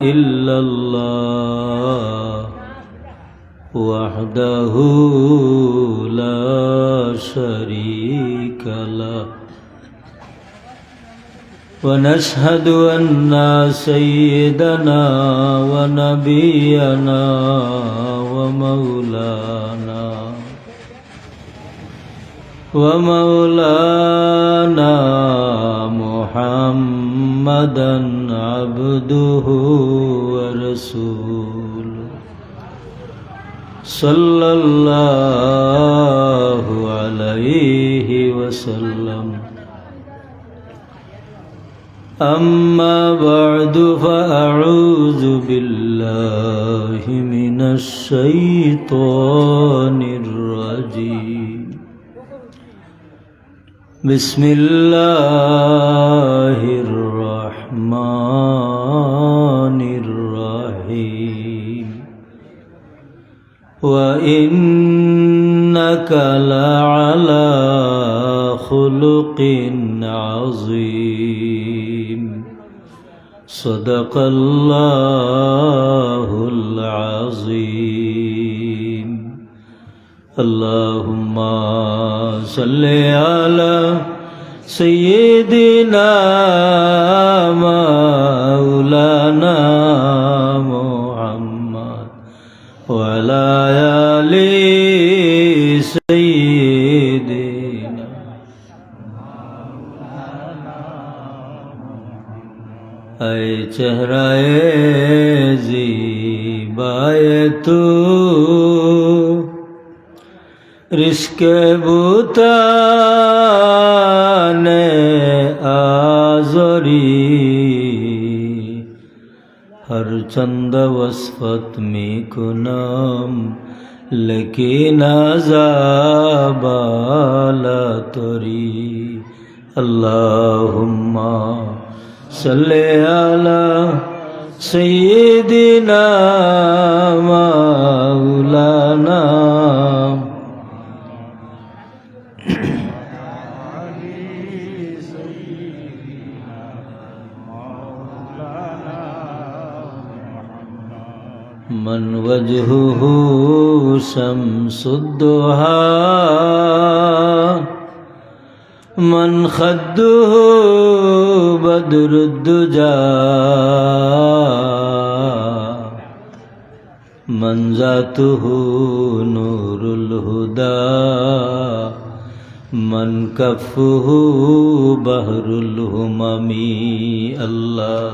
إلا الله وحده لا شريك له ونشهد أن سيدنا ونبينا ومولانا محمدا عبده ورسوله صلى الله عليه وسلم أما بعد فأعوذ بالله من الشيطان الرجيم بسم الله الرحمن الرحيم وإنك لعلى خلق عظيم صدق الله العظيم اللهم صل على سيدنا مولانا محمد وعلى آل سيدنا اے چہرائے زیبائے تو رشک بوتان آزری ہر چند وصفت میں کنام لیکن عذابالا تری اللہم صلی علی سیدنا مولانا من وجهه شمس الضحى من خده بدر الدجى من ذاته نور الهدى من كفه بحر الهمم الله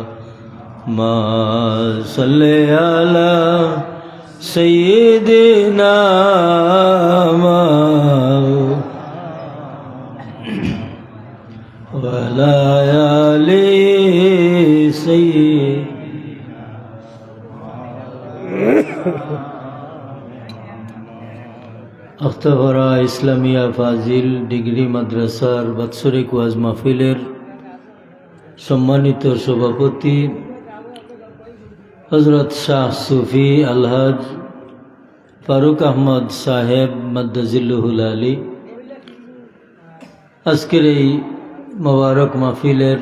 ما صل على سيدنا وعلى آل আখতাগরা Islamia Fazil degree মাদ্রাসার বাৎসরিক ওয়াজ মাহফিলের সম্মানিত সভাপতি হযরত শাহ সুফি আলহাজ ফারুক আহমদ সাহেব মাদ্দাজিল্লুহুল আলী, আজকের এই মোবারক মাহফিলের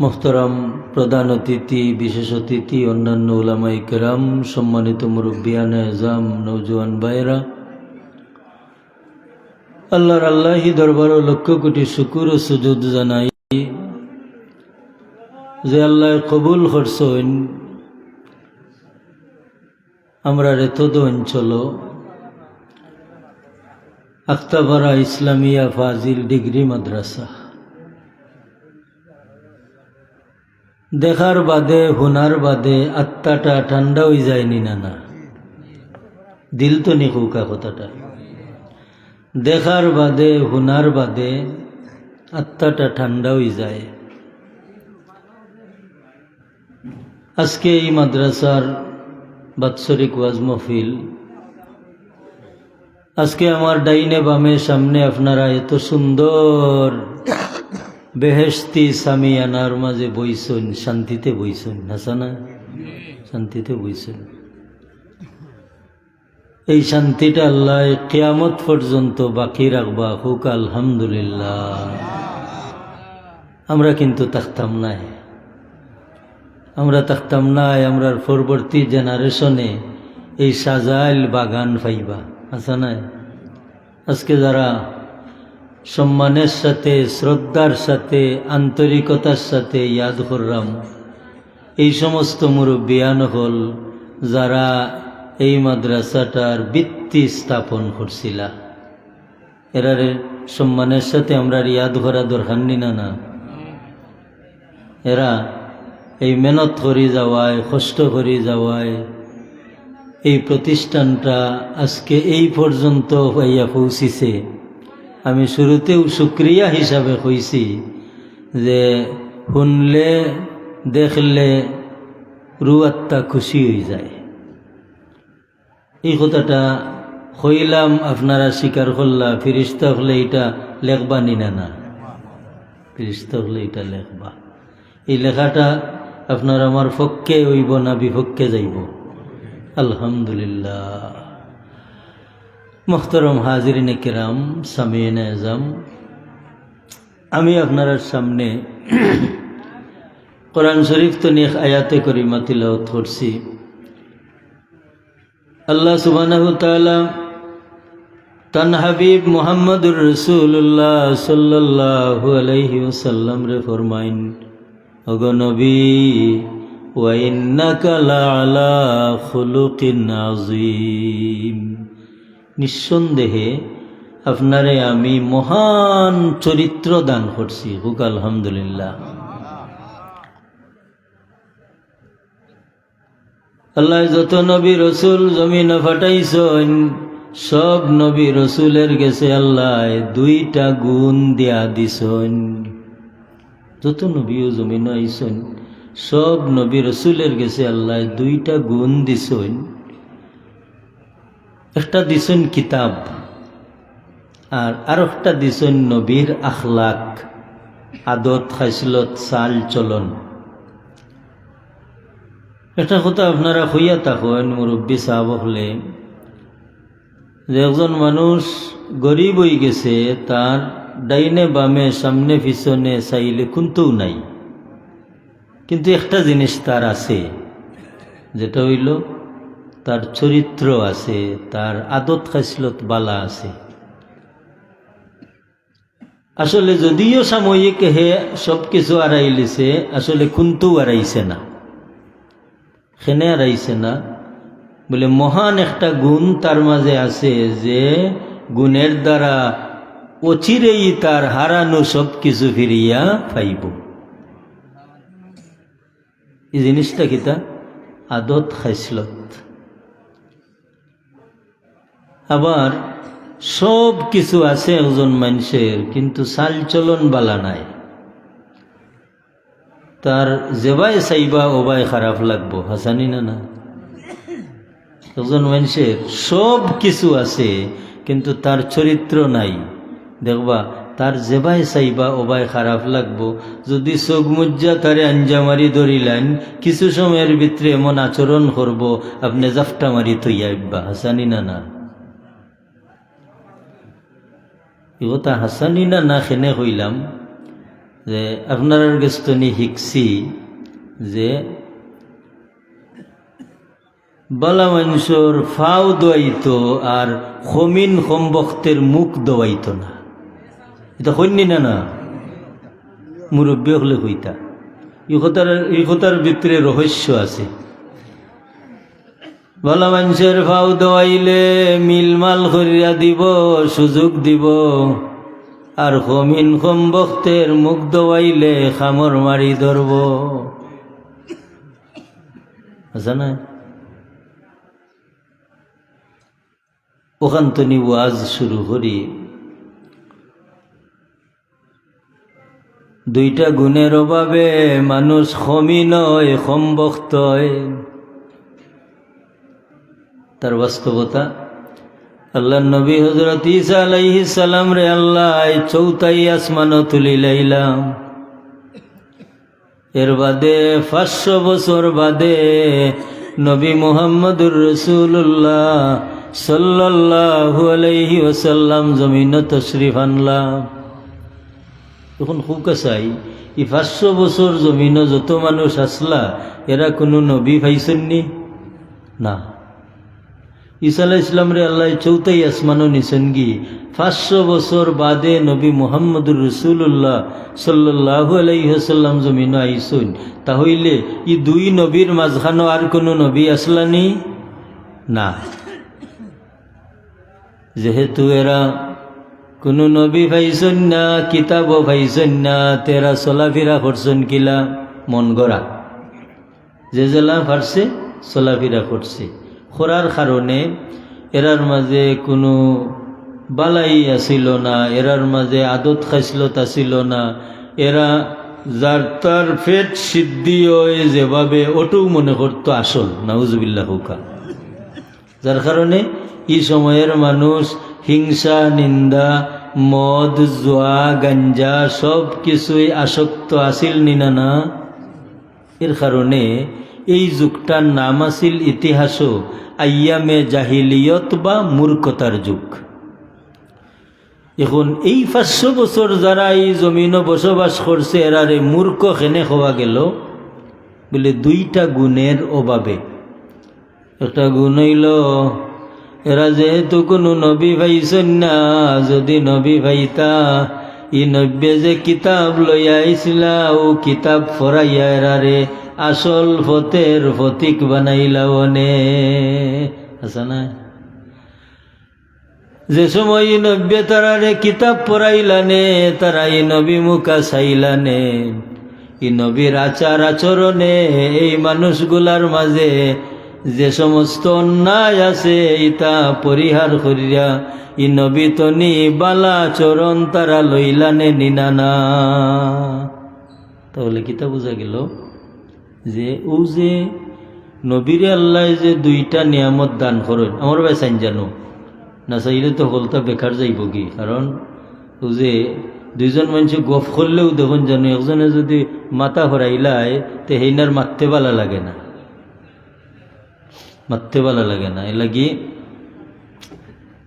মোহতারাম প্রধান অতিথি, বিশেষ অতিথি, অন্যান্য উলামায়ে কেরাম, সম্মানিত মুরব্বিয়ানে আযম, নওজোয়ান ভাইরা, আল্লাহর আল্লাহি দরবার ও লক্ষ কোটি শুকুর ও সুজুদ জানাই যে আল্লাহ কবুল করছেন আমরা রেতদ অঞ্চল আখতাগরা ইসলামিয়া ফাজিল ডিগ্রি মাদ্রাসা দেখার বাদে হুনার বাদে আত্মাটা ঠান্ডা হয়ে যায়নি না দিল তো নিকুকা কথাটা, দেখার বাদে হুনার বাদে আত্মাটা ঠান্ডা হয়ে যায়। আজকে এই মাদ্রাসার বাৎসরিক ওয়াজ মাহফিল, আজকে আমার ডাইনে বামে সামনে আপনারা এত সুন্দর বেহেশতি সামিয়ানার মাঝে বইছেন, শান্তিতে বইছেন, হাসানা শান্তিতে বইছেন। এই শান্তিটা আল্লাহ কিয়ামত পর্যন্ত বাকি রাখবা, হোক আলহামদুলিল্লাহ। আমরা কিন্তু থাকতাম না, আমরা থাকতাম না, আমরার পরবর্তী জেনারেশনে এই সাজাইল বাগান পাইবা আছে না? আজকে যারা সম্মানের সাথে, শ্রদ্ধার সাথে, আন্তরিকতার সাথে ইয়াদ করলাম এই সমস্ত মুরব্বিয়ান হল যারা এই মাদ্রাসাটার ভিত্তি স্থাপন করছিলা। এরারে সম্মানের সাথে আমরা ইয়াদ করা দরকার না। এরা এই মেহনত করে যাওয়ায়, কষ্ট করে যাওয়ায় এই প্রতিষ্ঠানটা আজকে এই পর্যন্ত হইয়া পৌঁছিছে। আমি শুরুতেও শুক্রিয়া হিসাবে কইছি যে শুনলে দেখলে রুয়াত্তা খুশি হয়ে যায়। এই কথাটা কইলাম, আপনারা স্বীকার করলা। ফিরিস্তা হলে এটা লেখবা না? ফিরিস্তা হলে এটা লেখবা। এই লেখাটা আপনার আমার পক্ষে হইব না বিপক্ষে যাইব? আলহামদুলিল্লাহ। মুহতারাম হাজিরিনে কিরাম, সামিয়িনে আযম, আমি আপনার সামনে কোরআন শরীফ তো নিয়ে আয়াতে করিমা তিলাওয়াত করছি। আল্লাহ সুবহানাহু ওয়া তাআলা তান হাবিব মুহাম্মদুর রাসূলুল্লাহ সাল্লাল্লাহু আলাইহি ওয়াসাল্লাম রে ফরমাইন, ওগো নবী, ওয়া ইন্নাকা লাআলা খুলুকিন আযীম, নিঃসন্দেহে আপনারে আমি মহান চরিত্র দান করছি। হুক আলহামদুলিল্লাহ। আল্লাহ যত নবী রসুল জমিনে ফাটাইছেন, সব নবী রসুলের গেছে আল্লাহ দুইটা গুণ দিয়া দিছেন। যত নবীও জমিনে আইছেন, সব নবী রসুলের গেছে আল্লাহ দুইটা গুণ দিছেন। একটা দিছেন কিতাব, আর একটা দিছেন নবীর আখলাক, আদত, খাইসলত, চাল চলন। একটা কথা আপনারা হইয়া থাকেন মুরব্বী সাহাব হলে, যে একজন মানুষ গরিব হয়ে গেছে, তার ডাইনে বামে সামনে পিছনে চাইলে কোনটাও নাই, কিন্তু একটা জিনিস তার আছে, যেটা হইল তার চরিত্র আছে, তার আদত খাইসলত বালা আছে। আসলে যদিও সাময়িক হে সব কিছু আড়াইলিছে, আসলে কোনটাও আড়াইছে না, খেনে আড়াইছে না। বলে মহান একটা গুণ তার মাঝে আছে, যে গুণের দ্বারা অচিরেই তার হারানো সব কিছু ফিরিয়া পাইব। এই জিনিসটা কিতা? আদত খাইসলত। আবার সব কিছু আছে একজন মানুষের, কিন্তু চাল চলন বালা নাই। তার যেবাই চাইবা ওবাই খারাপ লাগবো, হাসানি না? একজন মানুষের সব কিছু আছে, কিন্তু তার চরিত্র নাই, দেখবা তার যেবাই চাইবা ওবাই খারাপ লাগবো। যদি চোখ মুজ্জা তারে আঞ্জা মারি ধরিলেন, কিছু সময়ের ভিতরে এমন আচরণ করব আপনি জাফটা মারি তৈয়াইবা, হাসানি না? কথা হাসানি না খেনে হইলাম যে আপনার গেস্তনি শিখছি যে বালা মানুষের ফাও দোয়াইতো আর খমিন খম্বক্তের মুখ দোয়াইতো না। এটা কইনি না? মুরব্বী হলে কইতা। এই কথার ভিতরে রহস্য আছে। বালা মানুষের ফাও দোয়াইলে মিলমাল করিয়া দিব, সুযোগ দিব, আর খমিন খম্বক্তের মুখ দোয়াইলে খামর মারি ধরব, আছে না? ওখান তো ওয়াজ শুরু করি। দুইটা গুণের অভাবে মানুষ খমিন হয়, খম্বক্ত হয়। তার বাস্তবতা আল্লাহ নবী হযরত ঈসা আলাইহিস সালাম রে আল্লাহ চৌথাই আসমানও তুলি লাইলাম। এর বাদে 500 বছর বাদে নবী মুহাম্মদুর রাসূলুল্লাহ সাল্লাল্লাহু আলাইহি ওয়াসাল্লাম জমিনে তশরিফ আনলাম। তখন খুব কাছাই এই 500 বছর জমিনও যত মানুষ আসলা এরা কোনো নবী পাইছেননি না। ঈসা আলাইহিস সালাম রে আল্লাহ চৌথাই আসমানও নিছেন কি 500 বছর বাদে নবী মুহাম্মদুর রাসূলুল্লাহ সাল্লাল্লাহু আলাইহি ওয়াসাল্লাম জমিনও আইসুন। তাহলে এই দুই নবীর মাঝখানো আর কোনো নবী আসলানি না। যেহেতু এরা কোনো নবী পাইছেন না, কিতাবও পাইছেন না, তেরা চলাফেরা করছেন কিলা মন গড়া, যে জেলা পারছে চলাফেরা করছে। খোরার কারণে এরার মাঝে কোনো বালাই আসিল না, এরার মাঝে আদত খাইসলত আসিল না। এরা যার তার পেট সিদ্ধি হয়ে যেভাবে ওটুও মনে করতো আসল, নাউজুবিল্লাহ হুকা। যার কারণে এই সময়ের মানুষ হিংসা, নিন্দা, মদ, জুয়া, গাঞ্জা সব কিছুই আসক্ত আসিল নিনা না। এর কারণে এই যুগটার নাম আছিল ইতিহাসও আইয়ামে জাহিলিয়ত বা মূর্খতার যুগ। এখন এই 500 বছর যারা এই জমিনও বসবাস করছে এরারে মূর্খ খেনে হওয়া গেল বলে দুইটা গুণের অভাবে। একটা গুণ হইল এরা যেহেতু কোনো নবী পাইছেন না, যদি নবী পাইতা ই নব্বে যে কিতাব লইয়া আইছিলা ও কিতাব ফরাইয়া এরারে আসল ফতের ফতিক বানাইলাও নে। আচ্ছা না, যে সময় ই নব্বে তারারে কিতাব পড়াইলানে, তারা ই নবী মুখা চাইলানে, ই নবীর আচার আচরণে এই মানুষগুলার মাঝে যে সমস্ত অন্যায় আছে ইতা পরিহার করিয়া ই নবী তনি বালা চরণ তারা লইলানে নিনানা। তাহলে কিতা বোঝা গেল যে ও যে নবীরে আল্লাহ যে দুইটা নিয়ামত দান করেন, আমার ভাই চাইন জানো না, চাইলে তো হলতা বেকার যাইব কি। কারণ ও যে দুইজন মানুষ গফ করলেও দেখুন জানো, একজনে যদি মাথা হরাইলায় তে হেইনার মারতে বালা লাগে না, মারতে বালা লাগে না। এ লাগি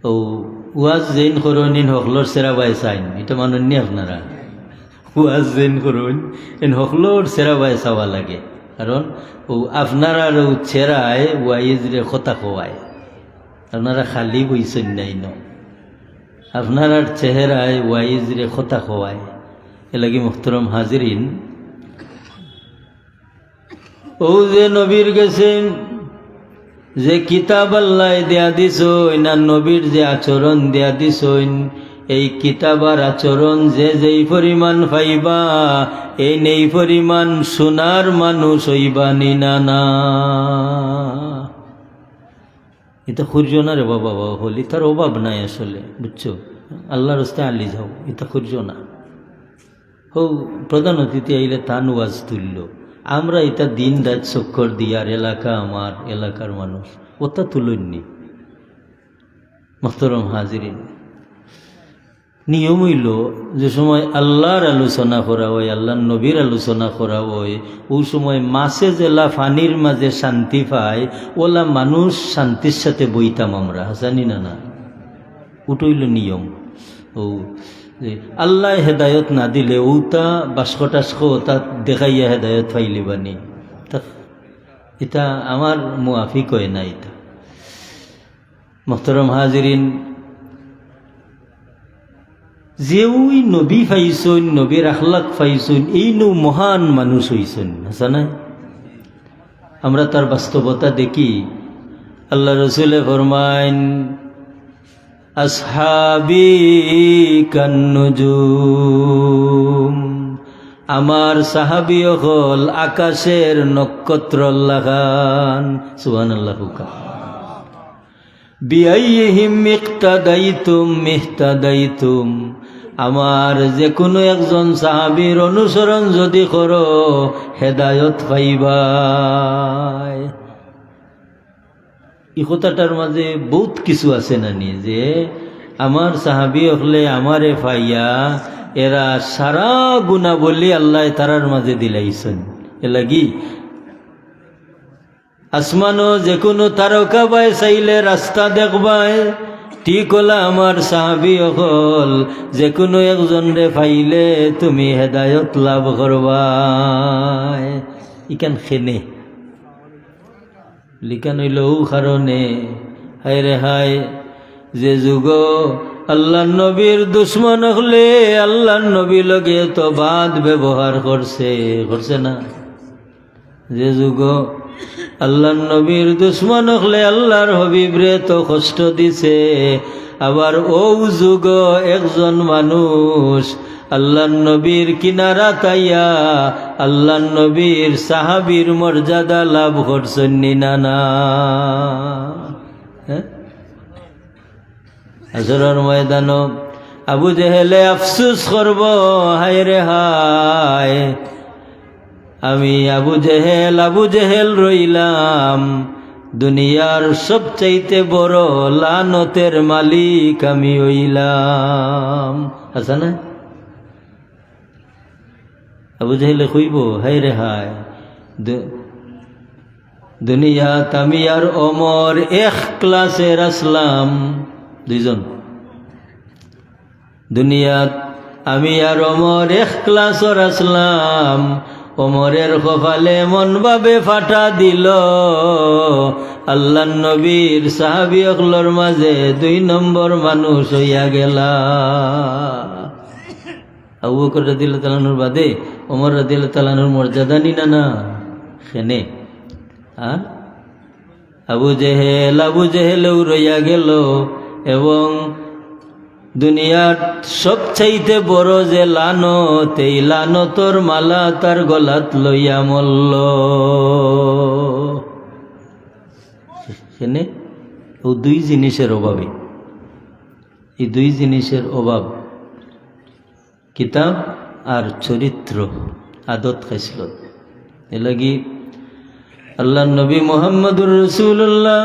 ও ওয়াজ জেন করুন হকলোর সেরা বাই চাইন, এটা মাননি আপনারা। ওয়াজ জেন করুন এন হকলোর সেরা বাই চাওয়া লাগে। কারণ ও আপনারা ও ছেড়ায় ওয়াইজরে কথা খোয়ায়, আপনারা খালি বইছেন নাই ন, আপনার চেহারায় ওয়াইজরে কথা খোয়ায়। এ লাগি মুহতরম হাজিরিন, ও যে নবীর গেছেন যে কিতাব আল্লাহ দেয়া দিছইন আর নবীর যে আচরণ দেয়া দিছইন, এই কিতাব আর আচরণ যে যেই পরিমাণ পাইবা এই নেই পরিমাণ সোনার মানুষ হইবা নিনানা। এটা খুঁজছ না রে বাবা, হলি তার অভাব নাই আসলে, বুঝছো? আল্লাহর রাস্তায় আলি যাও, এটা খুঁজছ না। হো প্রধান অতিথি আইলে তান ওয়াজ তুলল, আমরা এটা দিন রাত চক্কর দিয়ার এলাকা আমার এলাকার মানুষ ওটা তুলননি। মুহতরম হাজিরিন, নিয়ম হইল যে সময় আল্লাহর আলোচনা করা হয়, আল্লাহর নবীর আলোচনা করা হয়, ওই সময় মাছে জেলা ফানির মাঝে শান্তি পায়, ওলা মানুষ শান্তির সাথে বইতাম আমরা, জানি না না। ওটাইল নিয়ম। ও আল্লাহ হেদায়ত না দিলে ওটা বাস্ক টাস্ক ওটা দেখাইয়া হেদায়ত পাইলিবানি, এটা আমার মুআফিক হয় না। এটা মুহতরম হাজিরিন, যে ওই নবী পাইছইন, নবীর আখলাক পাইছইন, এই নো মহান মানুষ হইছেন, হাসা নাই? আমরা তার বাস্তবতা দেখি। আল্লাহ রসুলে ফরমাইন আসহাবি কান্নুজুম, আমার সাহাবী হল আকাশের নক্ষত্র লাগান। সুবহানাল্লাহ। বিআইহিম ইক্তাদাইতুম ইহতাদাইতুম, আমার যে কোনো একজন সাহাবীর অনুসরণ যদি করো হেদায়ত পাইবা। এই কথাটার মাঝে বহুত কিছু আছে না নি, যে আমার সাহাবী হলে আমারে পাইয়া এরা সারা গুণা বলি আল্লাহ তারার মাঝে দিলাইছেন। এ লাগি আসমানো যে কোনো তারকা বাই চাইলে রাস্তা দেখবায়, ঠিক হলা আমার সাহাবী হল যে কোনো একজন রে পাইলে তুমি হেদায়ত লাভ করবা ইকান খেনে লিখান হইল কারণে হায় রে হায় যে যুগ আল্লাহ নবীর দুশ্মন হলে আল্লাহ নবী লগে তো বাদ ব্যবহার করছে না যে যুগ আল্লাহ নবীর দুশ্মন হলে আল্লাহর হবিবরে তো কষ্ট দিছে আবার ও যুগ একজন মানুষ আল্লাহ নবীর কিনারা তাইয়া আল্লাহ নবীর সাহাবীর মর্যাদা লাভ করছেন না হাসরের ময়দান আবু জেহেলে আফসুস করব হায় রে হায় আমি আবু জেহেল রইলাম দুনিয়ার সবচাইতে বড় লানতের মালিক আমি হইলাম আছে না আবু জেহেলে কইব হায় রে হায় দুনিয়াত আমি আর ওমর এক ক্লাসের আসলাম দুইজন দুনিয়াত আমি আর ওমর এক ক্লাসের আসলাম ওমরের কপালে মন ভাবে ফাটা দিল আল্লাহ নবীর সাহাবী অকলর মাঝে 2 নম্বর মানুষ হইয়া গেলা আবু বকর রাদিয়াল্লাহু তাআলা বাদে ওমর রাদিয়াল্লাহু তাআলার মর্যাদা নিনা না খেনে আবু জেহেলও রইয়া গেল এবং দুনিয়ার সবচাইতে বড় যে লানত এই লানতর মালা তার গলাত লইয়া মল্ল এখানে ও 2 জিনিসের অভাবে এই 2 জিনিসের অভাব কিতাব আর চরিত্র আদত খাইসলত এ লাগি আল্লাহ নবী মুহাম্মদুর রাসূলুল্লাহ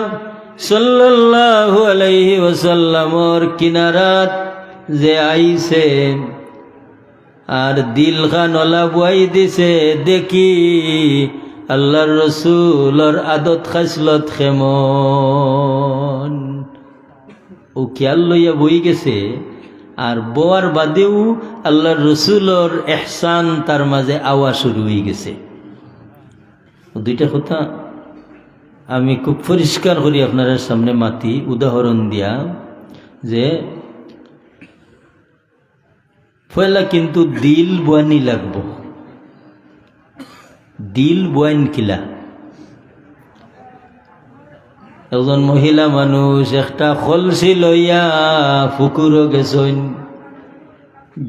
সাল্লাল্লাহু আলাইহি ওয়াসাল্লামর কিনারাত যে আইছে আর দিল খান ওলা বুয়াই দিছে দেখি আল্লাহর রসুলর আদত খাইসলত খেমন ও খেয়াল লইয়া বই গেছে আর বোয়ার বাদেও আল্লাহর রসুলর এহসান তার মাঝে আওয়া শুরু হয়ে গেছে 2টা কথা আমি খুব পরিষ্কার করি আপনার সামনে মাতি উদাহরণ দিয়া যে পয়লা কিন্তু দিল বয়ানি লাগব দিল বয়ান কিলা একজন মহিলা মানুষ একটা খলসি লইয়া ফুকুরও গেছেন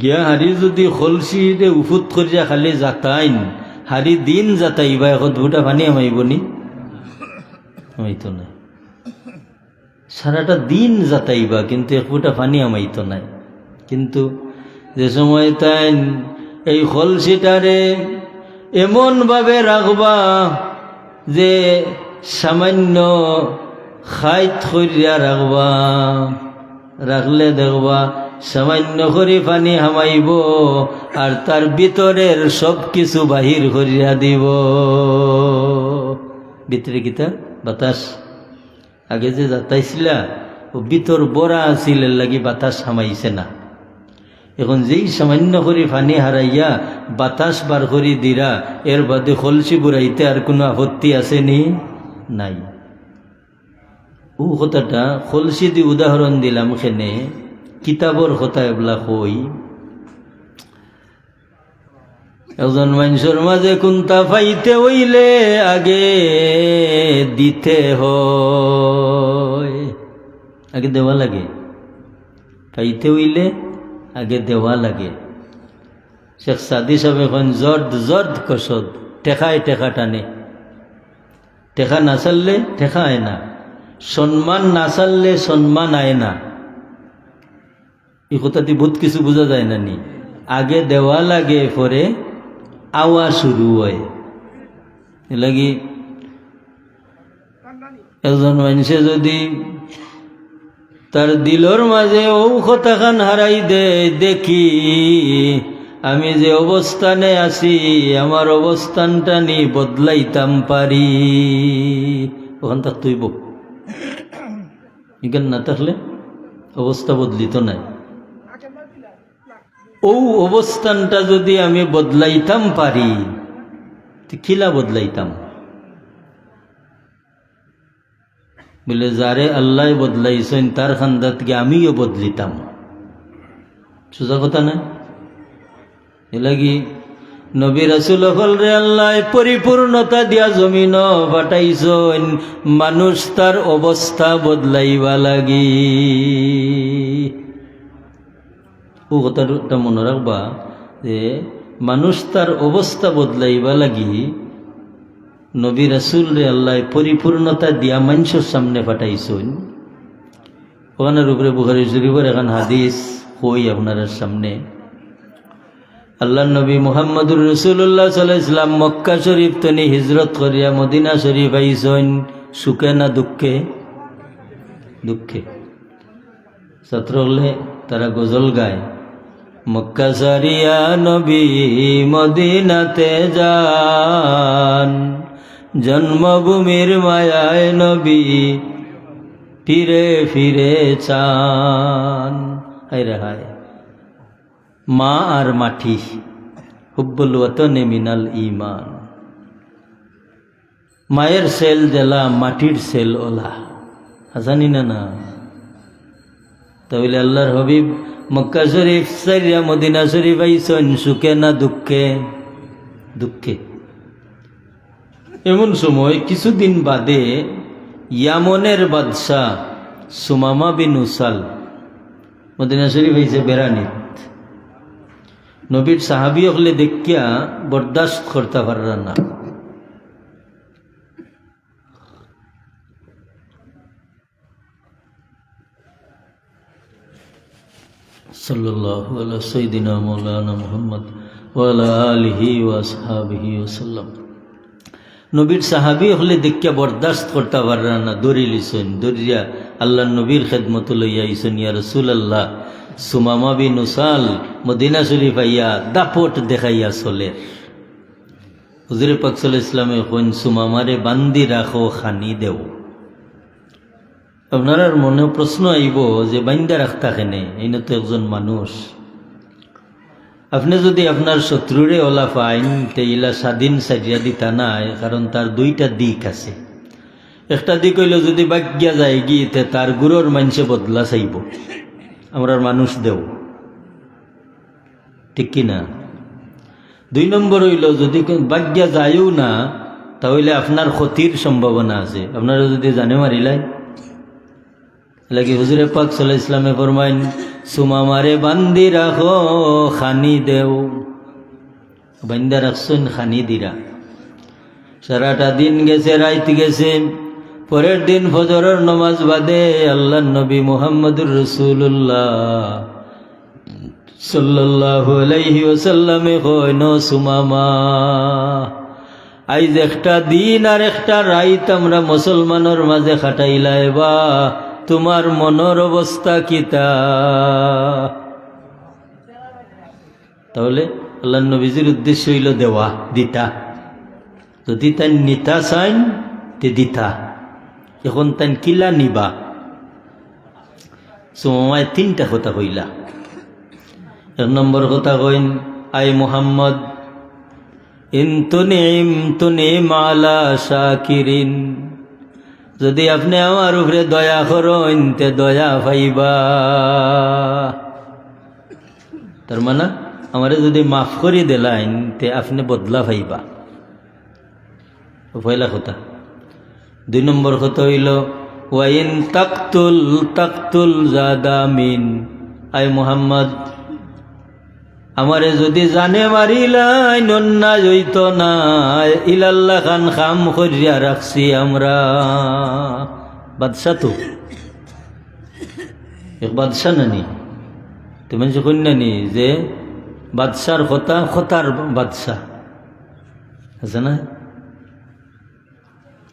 গিয়া হারি যদি খলসি দে উফুত করিয়া খালি যাতাইন হারি দিন যাতাইবা এখন 2টা পানি আমাইবনি আমাইতো নাই সারাটা দিন যাতাইবা কিন্তু 1 ফোঁটা পানি আমাইতো নাই কিন্তু যে সময় তাই এই খলসিটারে এমন ভাবে রাখবা যে সামান্য খাইত করিয়া রাখবা রাখলে দেখবা সামান্য করে পানি হামাইব আর তার ভিতরের সব কিছু বাহির করিয়া দিব ভিতরে কিতা বাতাস আগে যে যাতাইছিলা ও ভিতর বড়া আছিল লাগি বাতাস হামাইছে না এখন যেই সামান্য করে পানি হারাইয়া বাতাস বার করি দিরা এর বাদে খলসি বুড়াইতে আর কোনো আপত্তি আসেনি নাই ও কথাটা খলসি দি উদাহরণ দিলাম খেনে কিতাবর কথা এগুলা কই একজন মানুষের মাঝে কোনটা পাইতে হইলে আগে দিতে হয় আগে দেওয়া লাগে পাইতে হইলে আগে দেওয়া লাগে শেখ সাদি সাহেব এখন জর্দ কসদ টেকায় টেকা টানে টেকা না চাললে টেকা আয় না সম্মান না চাললে সম্মান আয় না এই কথাটি বহুত কিছু বোঝা যায় না নি আগে দেওয়া লাগে পরে আওয়া শুরু হয় লাগি একজন মানুষে যদি তার দিলর মাঝে ও কথাখান হারাই দে দেখি আমি যে অবস্থানে আছি আমার অবস্থানটা নি বদলাইতাম পারি ওখান তাক তুইব ইগান না থাকলে অবস্থা বদলিত নাই। ও অবস্থানটা যদি আমি বদলাইতাম পারি, কিলা বদলাইতাম? বলে যারে আল্লাহ বদলাইছেন তার খান্দাত গিয়ে আমিও বদলিতাম। সোজা কথা না? এলাগি নবী রাসূল হলরে আল্লাহ পরিপূর্ণতা দিয়া জমিন পাঠাইছেন মানুষ তার অবস্থা বদলাইবা লাগি। ও কথাটা মনে রাখবা যে মানুষ তার অবস্থা বদলাইবা লাগি নবী রাসূল রে আল্লাহ পরিপূর্ণতা দিয়া মানুষের সামনে পাঠাইছেন। ওখানের উপরে বুখারী শরীফের এখন হাদিস কই আপনার সামনে। আল্লাহ নবী মুহাম্মদুর রাসূলুল্লাহ সাল্লাল্লাহু আলাইহি ওয়াসাল্লাম মক্কা শরীফ তনি হিজরত করিয়া মদিনা শরীফ আইছেন সুখে না দুঃখে? দুঃখে। ছাত্র হলে তারা গজল গায়, মক্কা সারিয়া নবী মদিনাতে যান, জন্মভূমির মায়ায় নবী ফিরে ফিরে চান। হায় রে হায়, মা আর মাটি, হুব্বুল ওয়াতনে মিনাল ঈমান। মায়ের সেল জেলা, মাটির সেল ওলা, জানি না না? তাহলে আল্লাহর হাবিব মক্কা শরীফ সাইরা মদিনা শরীফ আইছেন সুখে না দুঃখে? দুঃখে। এমন সময় কিছুদিন বাদে ইয়ামনের বাদশাহ সুমামা বিন উসাল মদিনা শরীফ আইছে বেড়ানিত। নবীর সাহাবী হলে দেখিয়া বরদাস্ত করতে পাররা না। সাল্লাল্লাহু আলা সাইয়্যিদিনা মাওলানা মুহাম্মদ ওয়া আলা আলিহি ওয়া আসহাবিহি ওয়াসাল্লাম। নবীর সাহাবী হলে দেখিয়া বরদাস্ত করতে পাররা না, দৌড়ি লিছেন। দৌড়িয়া আল্লাহ নবীর খেদমত লইয়া আইছেন। ইয়া রাসূলুল্লাহ, সুমামা বিন উসাল মদিনা শরীফ আইয়া দাপট দেখাইয়া চলে। হুজুরে পাক সাল্লাল্লাহু আলাইহি ওয়াসাল্লামে কইন, সুমামারে বান্দি রাখো, খানি দেও। আপনার মনে প্রশ্ন আইব যে বান্দা রাখতা কেনে? এইন তো একজন মানুষ। আপনি যদি আপনার শত্রুরে ওলা পাইন তে ইলা স্বাধীন সাজিয়া দিতা নাই, কারণ তার দুইটা দিক আছে। একটা দিক হইল যদি বাগ্যা যায় গিয়ে তার গুরুর মানুষে বদলা চাইব, আমরা মানুষ দেও, ঠিক কিনা? দুই নম্বর হইল যদি বাগ্যা যায়ও না, তাহলে আপনার ক্ষতির সম্ভাবনা আছে। আপনারা যদি জানে মারিলাই লাগে। হুজুরে পাক সাল্লাল্লাহু আলাইহি ওয়াসাল্লামে ফরমাইন, সুমামারে বান্দি রাখো, খানি দেও। বান্দা রাখছেন, খানি দিরা। সারাটা দিন গেছে, রাইত গেছে। পরের দিন ফজরের নামাজ বাদে আল্লাহর নবী মুহাম্মদুর রাসূলুল্লাহ সাল্লাল্লাহু আলাইহি ওয়াসাল্লামে কইন, সুমামা আইজ একটা দিন আর একটা রাইত আমরা মুসলমানের মাঝে খাটাইলাই, বা তোমার মনের অবস্থা কিতা? তাহলে আল্লাহ নবীজির উদ্দেশ্য হইল দেওয়া, দিতা। যদি তাই নিতা চাইন তে দিতা। এখন তাই কিলা নিবা? সুমামায় তিনটা কথা কইলা। এক নম্বর কথা কইন, আই মুহাম্মদ তুনিম আলা শাকিরিন, যদি আপনি আমার উপরে দয়া করেন তে দয়া পাইবা। তার মানে আমারে যদি মাফ করে দিলেন তে আপনি বদলা পাইবা, পয়লা কথা। দুই নম্বর কথা হইল, ওয়াইন তাকতুল জাদামিন, আই মুহাম্মদ আমারে যদি জানে মারিলাই অন্যায় হইত না, ইলাল্লাহ খান খাম করিয়া রাখছি আমরা। বাদশা তো এক বাদশা নানি, তুমি যখন নানি যে বাদশার কথা খতার বাদশা আছে না?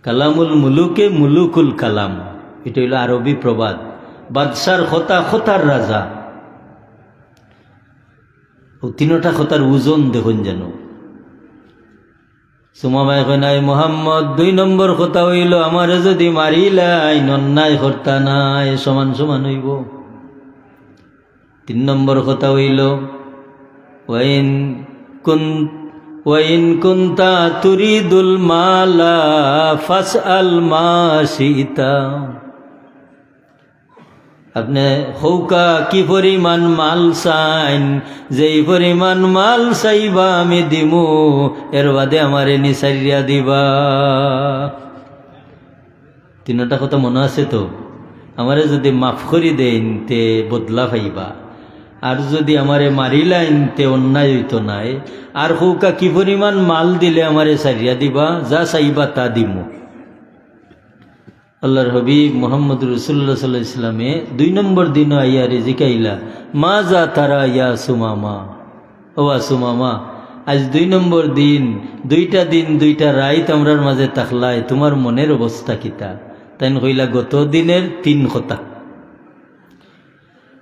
কালামুল মুলুকে মুলুকুল কালাম, এটা হইল আরবি প্রবাদ। বাদশার কথা খতার রাজা। তিনটা কথার ওজন দেখুন যেন। সুমামায় কয়, নাই মুহাম্মদ দুই নম্বর কথা হইল, আমারে যদি মারিলাই অন্যায় করতা নাই, সমান সমান হইব। 3 নম্বর কথা হইল ওয়াইন কুনতা তুরিদুল মালা ফাসআল মা শিতা। আপনি হৌকা কি পরিমাণ মাল চাইন, যেই পরিমাণ মাল চাইবা আমি দিমু, এর বাদে আমারে নিসারিয়া দিবা। 3টা কথা মনে আছে তো? আমারে যদি মাফ করি দেন তে বদলা পাইবা, আর যদি আমারে মারিলাইন তে অন্যায় হইতো নাই। আর হৌকা কি পরিমাণ মাল দিলে আমারে সারিয়া দিবা, যা চাইবা তা দিমু। আল্লাহর হাবিব মুহাম্মদ রাসূলুল্লাহ সাল্লাল্লাহু আলাইহি ওয়াসাল্লামে 2 নম্বর দিন আইয়া রিজিকাইলা, মা যা তারা ইয়া সুমামা, ও সুমামা আজ 2 নম্বর দিন, 2টা দিন 2টা রাত আমরার মাঝে থাকলাই, তোমার মনের অবস্থা কিতা? তাই কইলা গত দিনের 3 কথা।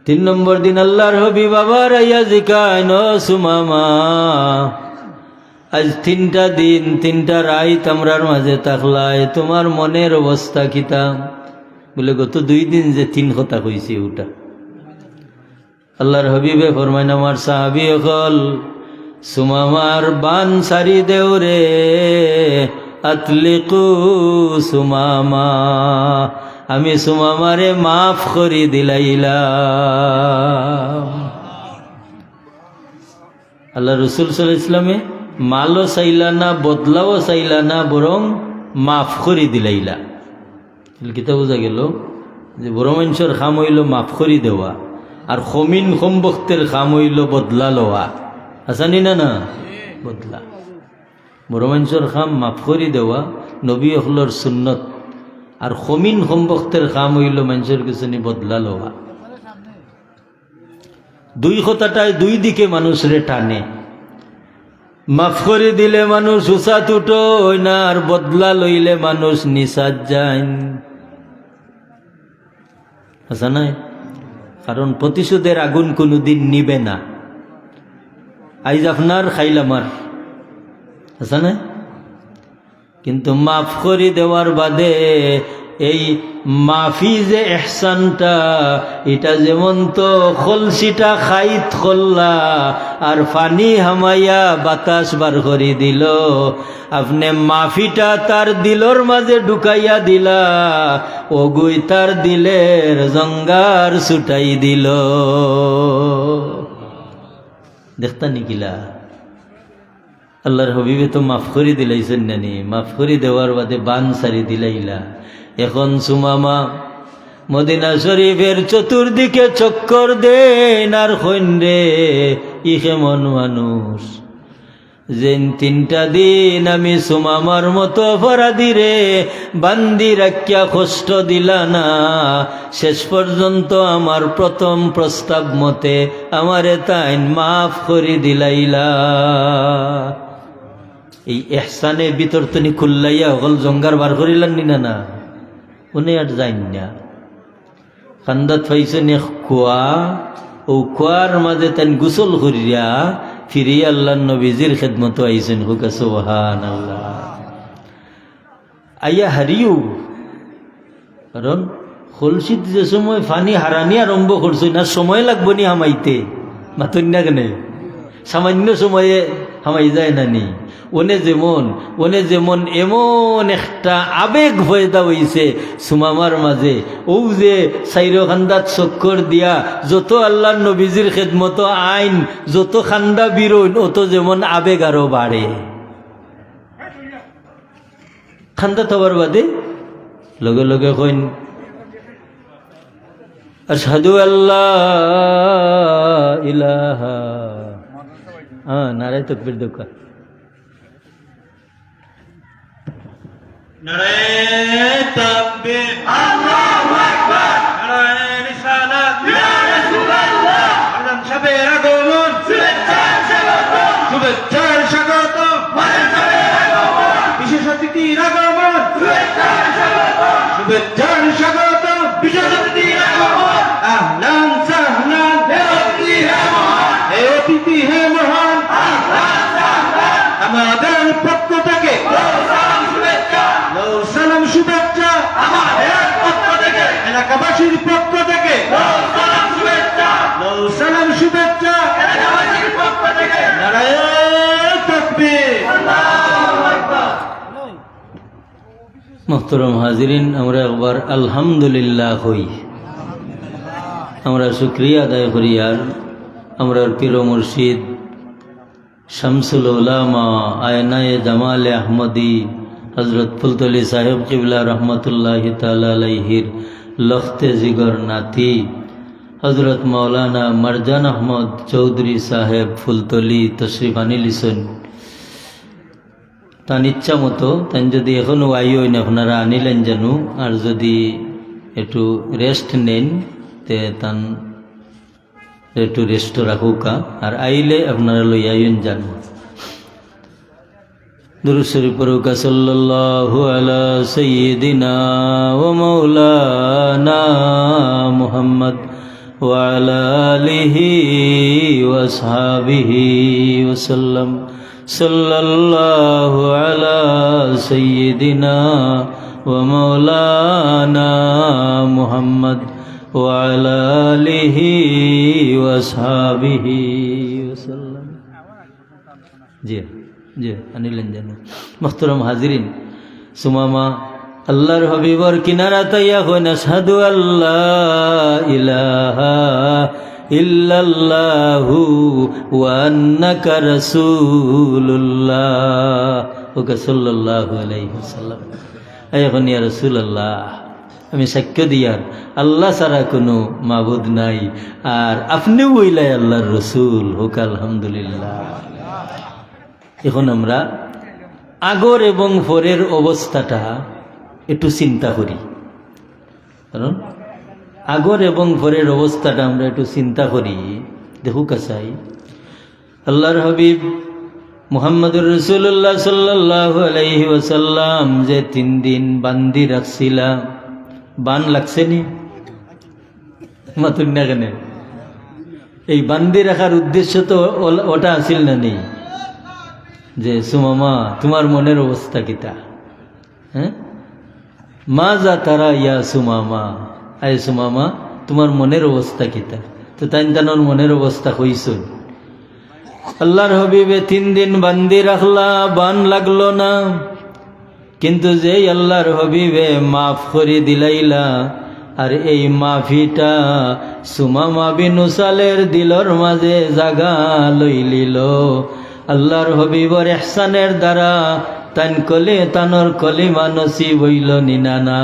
3 নম্বর দিন আল্লাহর হাবিব আবার আইয়া জিকাইন, ও সুমামা আজ 3টা দিন 3টা রাত আমরার মাঝে থাকলাই, তোমার মনের অবস্থা কিতা? বলে গত 2 দিন যে 3 কথা কইছি ওটা। আল্লাহর হাবিবে ফরমাইন, আমার সাহাবী হল সুমামার বান সারি দেও রে, আতলিকু সুমামা, আমি সুমামারে মাফ করি দিলাইলাম। আল্লাহ রসুল সাল্লাল্লাহু আলাইহি ওয়াসাল্লামে মালও চাইলা না, বদলাও চাইলা না, বরং মাফ করি দিলাইলা। কিতা বোঝা গেল যে বড় মানুষের খাম হইল মাফ করি দেওয়া, আর খমিন কম বক্তের খাম হইল বদলা লওয়া। আসানি না না বদলা। বড় মানুষের খাম মাফ করি দেওয়া নবী হলর সুন্নত, আর খমিন কম বক্তের খাম হইল মানুষের কিছু বদলা লওয়া। 2 কথাটায় 2 দিকে মানুষরে টানে। মাফ করে দিলে মানুষ উসাত উঠো হই না, আর বদলা লইলে মানুষ নিসাত যায়। আচ্ছা নাই? কারণ প্রতিশোধের আগুন কোনোদিন নিবে না। আইজ আপনার খাইল আমার, আচ্ছা নাই? কিন্তু মাফ করে দেওয়ার বাদে এই মাফি যে এহসানটা, এটা যেমন তো খলসিটা খাইত খল্লা আর পানি হামাইয়া বাতাস বার করে দিল, আপনি মাফিটা তার দিলর মাঝে ঢুকাইয়া দিলা, ওগুই তার দিলের জঙ্গার ছুটাই দিল। দেখতা নিকিলা আল্লাহর হাবিবে তো মাফ করে দিলাইছেন নানি, মাফ করে দেওয়ার বাদে বান সারি দিলাইলা। এখন সুমামা মদিনা শরীফের চতুর্দিকে চক্কর দেন, আর হইন রে ই কেমন মানুষ, যে 3টা দিন আমি সুমামার মতো অপরাধী রে বান্দি রাখিয়া কষ্ট দিলা না, শেষ পর্যন্ত আমার প্রথম প্রস্তাব মতে আমারে তাইন মাফ করে দিলাইলা। এই এহসানের ভিতর তুমি খুল্লাইয়া হল জঙ্গার বার করিলেন না না, উনি আর যাইন না। খান্দাত পাইছেন খোয়া, ও খোয়ার মাঝে তাই গোসল করিয়া ফিরি আল্লাহ নবীজির খেদমতো আইছেন। হুকা সুবহানাল্লাহ। আইয়া হারিও, কারণ খলসিত যে সময় ফানি হারানি আরম্ভ করছে না, সময় লাগবো নি হামাইতে, মাতন না কেন সামান্য সময়ে হামাই যায় না নি। ওনে যেমন এমন একটা আবেগ পয়দা হইছে সুমামার মাঝে, ও যে সাইরো খান্দাত চক্কর দিয়া যত আল্লাহ নবীজির খেদমত আইন যত খান্দা বিরোন, অত যেমন আবেগ আরো বাড়ে। খান্দা হবার বাদে লগে লগে কইন আশহাদু আল্লাহ ইলাহা, নারায়ে তাকবীর দোকা, নারায়ে তাকবীর, আল্লাহু আকবার, নারায়ে রিসালাত, ইয়া রাসূলুল্লাহ, আদম সাহেবের আগমন, শুভেচ্ছার স্বাগতম, শুভেচ্ছার স্বাগতম, মায়ের সাহেবের আগমন, বিশেষ অতিথির আগমন, শুভেচ্ছার স্বাগতম, শুভেচ্ছার স্বাগতম, বিশেষ অতিথির আগমন, আহলান সাহলান, হে অতিথি হে মহান, হে অতিথি হে মহান, আহলান সাহলান, আমাদের পক্ষ থেকে সালাম শুভেচ্ছা, আমাদের পক্ষ থেকে, এলাকাবাসীর পক্ষ থেকে সালাম শুভেচ্ছা, সালাম মোহতরম হাজিরিন, আমরা একবার আলহামদুলিল্লাহ হই। আমরা শুক্রিয়া আদায় করি আর আমরা পীর মুর্শিদ শামসুল উলামা আয়নায়ে জামালে আহমদি হজরত ফুলতলি সাহেব কিবলা রহমতুল্লাহি তাআলা আলাইহির লখতে জিগর নাতি হজরত মৌলানা মারজান আহমদ চৌধুরী সাহেব ফুলতলি তশরিফ আনিলিছেন। তান ইচ্ছা মতো তান যদি এখনও আইন আপনারা আনিলেন জানু, আর যদি একটু রেস্ট নেন তে তান একটু রেস্ট রাখুকা, আর আইলে আপনারা লই আইন জানু। দুরূদ শরীফ পড়ুকা সাল্লাল্লাহু আলা সাইয়্যিদিনা ওয়া মাওলানা মুহাম্মদ ওয়া আলা আলিহি ওয়া আসহাবিহি ওয়া সাল্লাম। সাল্লাল্লাহু আলা সাইয়্যিদিনা ওয়া মাওলানা মুহাম্মদ ওয়া আলা আলিহি ওয়া আসহাবিহি ওয়া সাল্লাম। জি জি আনিলেন জানো। মোহতরম হাজিরিন, সুমামা আল্লাহর হাবিবর কিনারা তাইয়া কইন আশহাদু আল্লাহ ইলাহা ইল্লাল্লাহু ওয়া আন্নাকা রাসূলুল্লাহ ওকে সাল্লাল্লাহু আলাইহি ওয়াসাল্লাম। এখন ইয়া রাসূলুল্লাহ, আমি সাক্ষ্য দিয়ার আল্লাহ ছাড়া কোনো মাবুদ নাই, আর আপনিও বইলাই আল্লাহর রসুল হোক আলহামদুলিল্লাহ। এখন আমরা আগর এবং পরের অবস্থাটা একটু চিন্তা করি, কারণ আগর এবং পরের অবস্থাটা আমরা একটু চিন্তা করি। দেখুক চাই আল্লাহর হাবিব মুহাম্মদুর রাসূলুল্লাহ সাল্লাল্লাহু আলাইহি ওয়াসাল্লাম যে 3 দিন বান্দি রাখছিলা, বান লাগছে নি মাতুন না কেন? এই বান্দি রাখার উদ্দেশ্য তো ওটা আসিল না নেই যে সুমামা তোমার মনের অবস্থা কিতা, হ্যাঁ মা যা তারা ইয়া সুমামা, আয় সুমামা তোমার মনের অবস্থা কিতা? তো তাই তানোর মনের অবস্থা হইস। আল্লাহর হাবিবে 3 দিন বান্দি রাখলা, বান লাগলো না, কিন্তু যেই আল্লাহর হাবিবে মাফ করে দিলাইলা, আর এই মাফিটা সুমামা বিন উসালের দিলর মাঝে জাগা লইলিল। আল্লাহর হাবিবর ইহসানের দ্বারা তান কলে তানর কলিমা নসিব হইল নিনানা।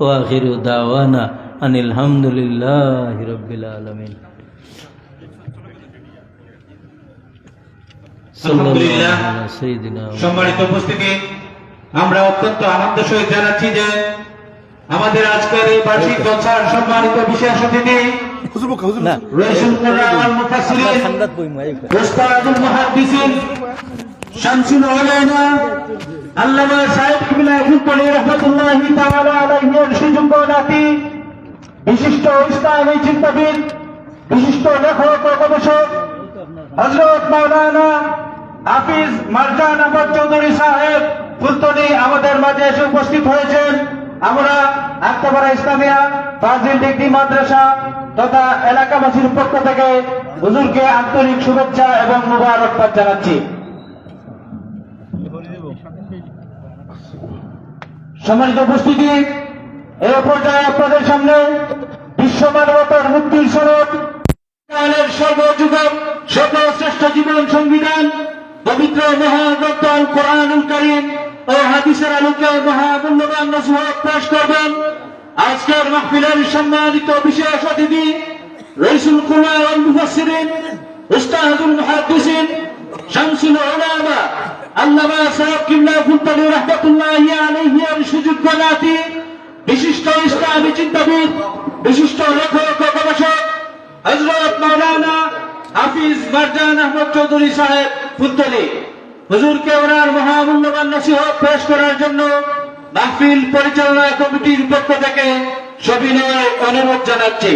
ওয়া আখিরু দাওয়ানা আনিল হামদুলিল্লাহি রাব্বিল আলামিন। আলহামদুলিল্লাহ। সম্মানিত উপস্থিতি, আমরা অত্যন্ত আনন্দ সহিত জানাচ্ছি যে আমাদের আজকের এই বার্ষিক জলসার সম্মানিত বিশেষ অতিথি রইসুল কুরআন ওয়াল মুফাসসিরিন উস্তাদুল মুহাদ্দিসিন শামসুল উলামা আল্লামা সাহেব কিবলা ফুলতলি রাহমাতুল্লাহি তাআলা আলাইহির সুযোগ্য নাতি, বিশিষ্ট ইসলামী চিন্তাবিদ, বিশিষ্ট লেখক ও গবেষক হযরত মাওলানা হাফিজ মারজান আহমদ চৌধুরী সাহেব ফুলতলি আমাদের মাঝে এসে উপস্থিত হয়েছেন। আমরা আক্তাপাড়া ইসলামিয়া ফাজিল ডিগ্রি মাদ্রাসা তথা এলাকাবাসীর পক্ষ থেকে হুজুরকে আন্তরিক শুভেচ্ছা এবং মুবারকবাদ জানাচ্ছি। সম্মানিত উপস্থিতি, এই পর্যায়ে আপনাদের সামনে বিশ্ব মানবতার মুক্তির সনদ, সর্বযুগের সর্বশ্রেষ্ঠ জীবন সংবিধান, পবিত্র মহাগ্রন্থ আল কোরআনুল কারীম ও হাদিসের আলোকে মহামূল্যবান নসিহত পেশ করবেন আজকের মাহফিলের সম্মানিত বিশেষ অতিথি রইসুল কুরআন ওয়াল মুফাসসিরিন উস্তাদুল মুহাদ্দিসিন শামসুল উলামা আল্লামা সাহেব কিবলা ফুলতলি রাহমাতুল্লাহি আলাইহির সুযোগ্য নাতি, বিশিষ্ট ইসলামী চিন্তাবিদ, বিশিষ্ট লেখক ও গবেষক হযরত মাওলানা হাফিজ মারজান আহমদ চৌধুরী সাহেব ফুলতলি। হুজুরকে ওনার মহামূল্যবান নসিহত পেশ করার জন্য মাহফিল পরিচালনা কমিটির পক্ষ থেকে সবিনয় অনুরোধ জানাচ্ছি।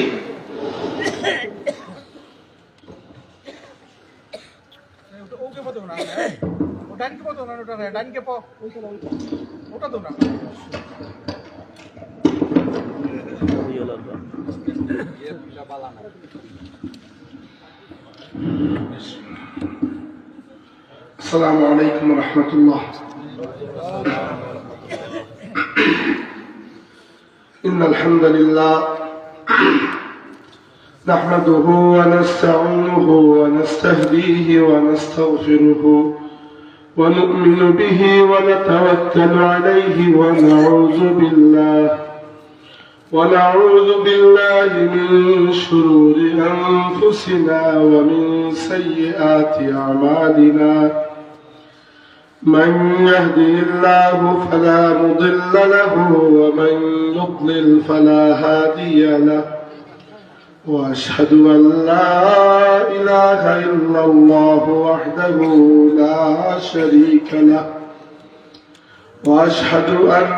আসসালামু আলাইকুম ওয়া রাহমাতুল্লাহ। إن الحمد لله نحمده ونستعينه ونستهديه ونستغفره ونؤمن به ونتوكل عليه ونعوذ بالله من شرور أنفسنا ومن سيئات أعمالنا من يهده الله فلا مضل له ومن يضلل فلا هادي له وأشهد أن لا إله إلا الله وحده لا شريك له وأشهد أن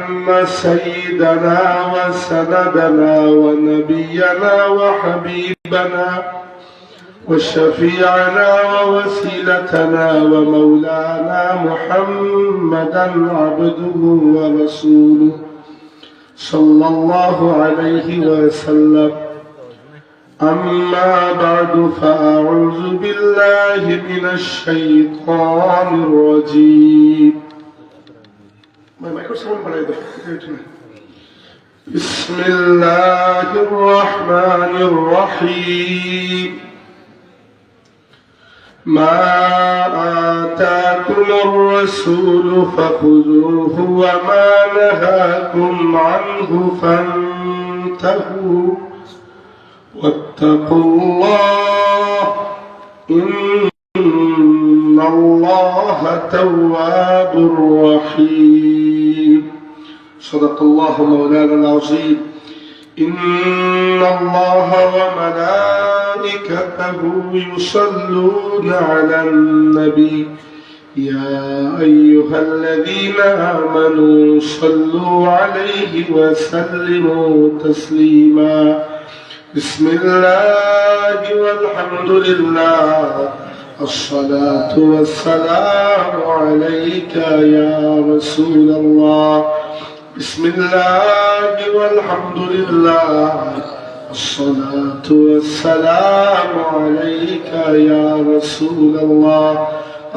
سيدنا وسندنا ونبينا وحبيبنا وشفيعنا ووسيلتنا ومولانا محمدا عبده ورسوله صلى الله عليه وسلم. أما بعد فأعوذ بالله من الشيطان الرجيم. بسم الله الرحمن الرحيم. ما آتاكم الرسول فخذوه وما نهاكم عنه فانتهوا واتقوا الله إن الله تواب رحيم. صدق الله مولانا العظيم. إن الله وملائكته يصلون على النبي يا أيها الذين آمنوا صلوا عليه وسلموا تسليما. بسم الله والحمد لله الصلاة والسلام عليك يا رسول الله. بسم الله والحمد لله الصلاة والسلام عليك يا رسول الله.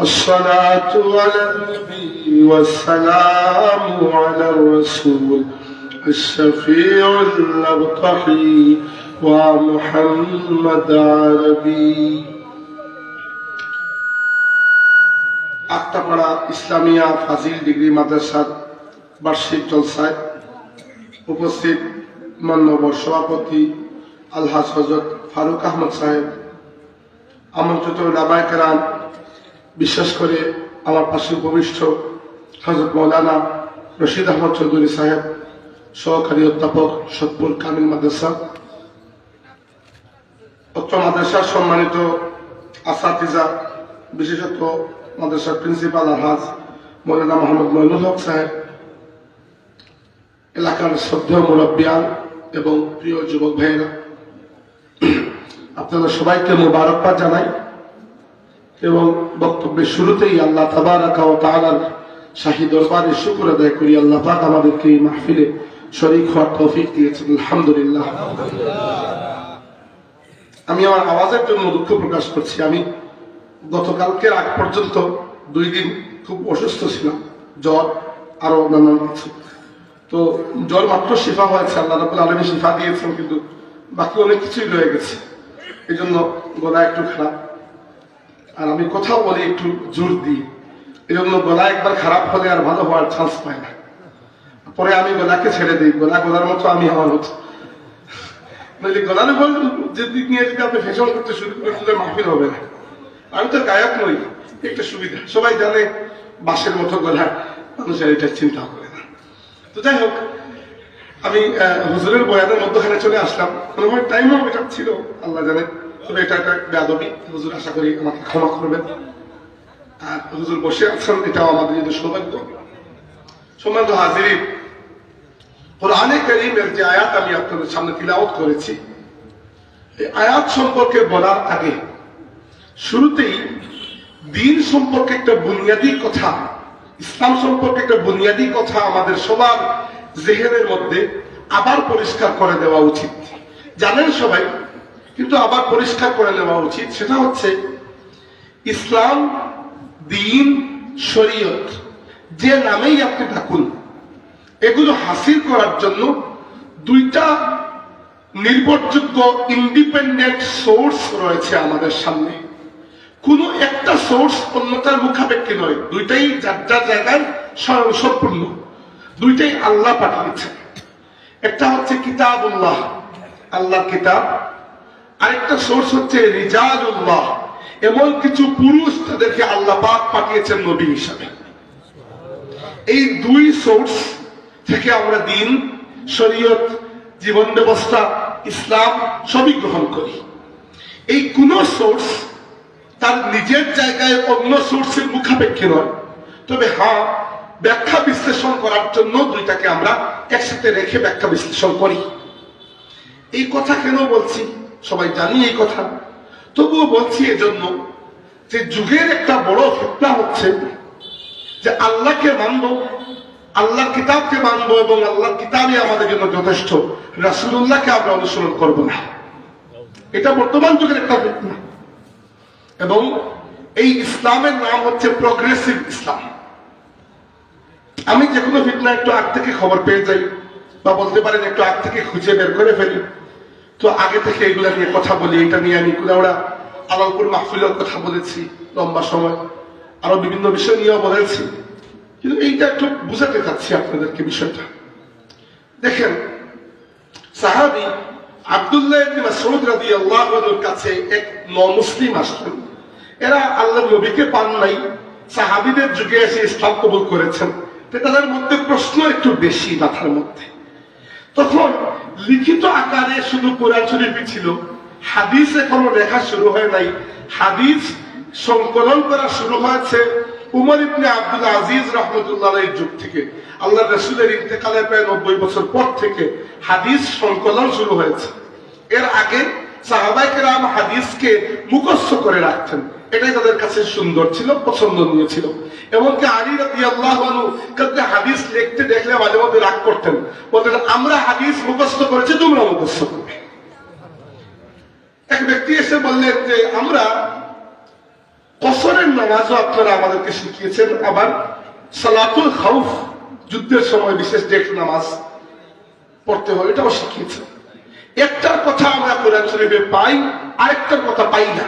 الصلاة على النبي والسلام على الرسول الشفيع المرتقي ومحمد عربي. আক্তাপাড়া ইসলামিয়া ফাজিল ডিগ্রি মাদ্রাসার বার্ষিক জলসায় উপস্থিত মাননীয় সভাপতি আলহাজ হযরত ফারুক আহমদ সাহেব, আমন্ত্রিত উলামায়ে কেরাম, বিশেষ করে আমার পাশে উপবিষ্ট হযরত মাওলানা রশিদ আহমদ চৌধুরী সাহেব, সহকারী অধ্যাপক সতপুর কামিল মাদ্রাসা, অত্র মাদ্রাসার সম্মানিত আসাতিজা, বিশেষত মাদ্রাসার প্রিন্সিপাল আলহাজ মৌলানা মোহাম্মদ মইনুল হক সাহেব, এলাকার শ্রদ্ধেয় মুরব্বিয়ান এবং প্রিয় যুবক ভাইয়েরা, আপনাদের সবাইকে মোবারকবাদ জানাই এবং বক্তব্যের শুরুতেই আল্লাহ তাবারাকা ওয়া তাআলার শাহী দরবারে শুকর আদায় করি। আল্লাহ পাক আমাদেরকে এই মাহফিলে শরীক হওয়ার তৌফিক দিয়েছেন, আলহামদুলিল্লাহ। আমি আমার আওয়াজের জন্য দুঃখ প্রকাশ করছি। আমি গতকালকের আগ পর্যন্ত 2 দিন খুব অসুস্থ ছিলাম, জ্বর আরো নানান কিছু। তো জ্বর মাত্র শিফা হয়েছে, আল্লাহ রাব্বুল আলামিন শিফা দিয়েছেন, কিন্তু বাকি অনেক কিছুই রয়ে গেছে। এই জন্য গলা একটু খারাপ, আর আমি কোথাও বলি একটু জোর দিই। এই জন্য গলা একবার খারাপ হলে আর ভালো হওয়ার চান্স পায় না। পরে আমি গলাকে ছেড়ে দিই, গলার মতো আমি হওয়ার মতো। নইলে গলার উপর যেদিক নিয়ে যদি আপনি ফ্যাশন করতে শুরু করে মাহফিল হবে না। আমি তো গায়ক নই, একটা সুবিধা, সবাই জানে বাঁশের মতো গলা, মানুষের এটা চিন্তা করে না। তো যাই হোক, আমি হুজুরের বয়ানের মধ্যখানে চলে আসলাম। মনে হয় টাইমও এটা ছিল, আল্লাহ জানে, তবে এটা একটা বেয়াদবি। হুজুর আশা করি আমাকে ক্ষমা করবেন। আর হুজুর বসে আছেন, এটাও আমাদের যদি সৌভাগ্য। সম্মানিত হাজিরিন, কোরআনে কারীমের যে আয়াত আমি আপনাদের সামনে তিলাওয়াত করেছি, এই আয়াত সম্পর্কে বলার আগে শুরুতেই দিন সম্পর্কে একটা বুনিয়াদী কথা, ইসলাম সম্পর্কে একটা বুনিয়াদী কথা আমাদের সবার জেহেনের মধ্যে আবার পরিষ্কার করে দেওয়া উচিত। জানেন সবাই, কিন্তু আবার পরিষ্কার করে নেওয়া উচিত। সেটা হচ্ছে ইসলাম, দিন, শরীয়ত, যে নামেই আপনি ডাকুন, এগুলো হাসিল করার জন্য দুইটা নির্ভরযোগ্য ইন্ডিপেন্ডেন্ট সোর্স রয়েছে আমাদের সামনে। কোনো একটা সোর্স অন্যটার মুখাপেক্ষী নয়, দুইটাই যার যার জায়গায় স্বয়ংসম্পূর্ণ, দুইটাই আল্লাহ পাঠিয়েছেন। একটা হচ্ছে কিতাবুল্লাহ, আল্লাহর কিতাব, আরেকটা সোর্স হচ্ছে রিজালুল্লাহ, এমন কিছু পুরুষ তাদেরকে আল্লাহ পাক পাঠিয়েছেন নবী হিসাবে। এই দুই সোর্স থেকে আমরা দিন, শরীয়ত, জীবন ব্যবস্থা, ইসলাম সবই গ্রহণ করি। এই কোন সোর্স তার নিজের জায়গায় অন্য সোর্সের মুখাপেক্ষী নয়, তবে হ্যাঁ ব্যাখ্যা বিশ্লেষণ করার জন্য দুইটাকে আমরা একসাথে রেখে ব্যাখ্যা বিশ্লেষণ করি। এই কথা কেন বলছি, সবাই জানি এই কথা, তবুও বলছি এজন্য যে যুগের একটা বড় ফিতনা হচ্ছে যে আল্লাহকে মানবো, আল্লাহর কিতাবকে মানবো এবং আল্লাহর কিতাবই আমাদের জন্য যথেষ্ট, রাসূলুল্লাহকে আমরা অনুসরণ করব না। এটা বর্তমান যুগের একটা ফিতনা। এবং এই ইসলামের নাম হচ্ছে প্রগ্রেসিভ ইসলাম। আমি যে কোনো ফিতনা একটু আগ থেকে খবর পেয়ে যাই, বা বলতে পারেন একটু আগ থেকে খুঁজে বের করে ফেলি, তো আগে থেকে এগুলা নিয়ে কথা বলি। এটা নিয়ে আমি কুলাউড়া আলালপুর মাহফিলের কথা বলেছি লম্বা সময়, আরো বিভিন্ন বিষয় নিয়েও বলেছি, কিন্তু এইটা একটু বুঝাতে চাচ্ছি আপনাদেরকে বিষয়টা। দেখেন, সাহাবী আব্দুল্লাহ ইবনে মাসউদ রাদিয়াল্লাহু আনহুর কাছে এক নমুসলিম আসলেন। এরা আল্লাহর নবীকে পান নাই, সাহাবীদের যুগে এসে ইসলাম কবুল করেছেন, তাদের মধ্যে প্রশ্ন একটু বেশি মাথার মধ্যে। তখন লিখিত আকারে শুধু কোরআন শরীফই ছিল, হাদিস এখনো লেখা শুরু হয় নাই। হাদিস সংকলন করা শুরু হয়েছে উমর ইবনে আব্দুল আজিজ রাহমাতুল্লাহির যুগ থেকে। আল্লাহ রাসূলের ইন্তেকালের প্রায় 90 বছর পর থেকে হাদিস সংকলন শুরু হয়েছে। এর আগে সাহাবায়ে কেরাম হাদিসকে মুখস্থ করে রাখতেন, এটাই তাদের কাছে সুন্দর ছিল, পছন্দনীয় ছিল। এমনকি আলী রাদিয়াল্লাহু আনহু কাছে হাদিস লিখতে দেখলে মাঝে মধ্যে রাগ করতেন, বলতেন আমরা হাদিস মুখস্থ করেছি, তোমরা মুখস্থ করবে। এক ব্যক্তি এসে বললেন যে আমরা কসরের নামাজও আপনারা আমাদেরকে শিখিয়েছেন, আবার সালাতুল খাউফ, যুদ্ধের সময় বিশেষ যে নামাজ পড়তে হয়, এটাও শিখিয়েছেন। একটার কথা আমরা কোরআন শরীফে পাই, আরেকটার কথা পাই না,